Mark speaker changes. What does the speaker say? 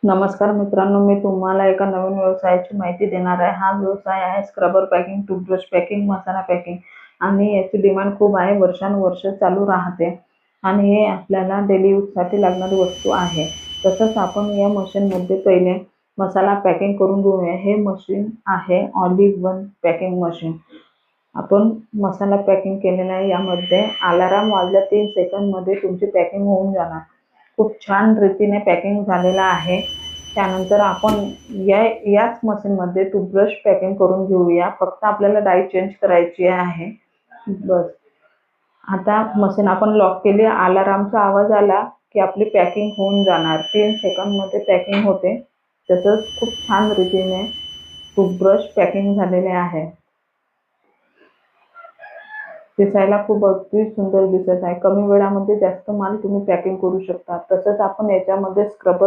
Speaker 1: नमस्कार मित्रांनो, मी तुम्हाला एका नवीन व्यवसायाची माहिती देणार आहे. हा व्यवसाय आहे स्क्रबर पॅकिंग, टूथब्रश पॅकिंग, मसाला पॅकिंग आणि याची डिमांड खूप आहे. वर्षानुवर्ष चालू राहते आणि हे आपल्याला डेली यूजसाठी लागणारी वस्तू आहे. तसंच आपण या मशीनमध्ये पहिले मसाला पॅकिंग करून घेऊया. हे मशीन आहे all in one packing machine. आपण मसाला पॅकिंग केलेला आहे. यामध्ये अलार्म वाजल्या 3 सेकंदमध्ये तुमची पॅकिंग होऊन जाणार. खूप छान रीतीने पॅकिंग झालेलं आहे. त्यानंतर आपण याच मशीनमध्ये टूथब्रश पॅकिंग करून घेऊया. फक्त आपल्याला डाई चेंज करायची आहे, बस. आता मशीन आपण लॉक केली. अलार्मचा आवाज आला की आपली पॅकिंग होऊन जाणार. 3 सेकंदमध्ये पॅकिंग होते. तसंच खूप छान रीतीने टूथब्रश पॅकिंग झालेले आहे. दिसायला खूप अगदी सुंदर दिसत आहे. कमी वेळामध्ये जास्त माल तुम्ही पॅकिंग करू शकता. तसंच आपण याच्यामध्ये स्क्रबर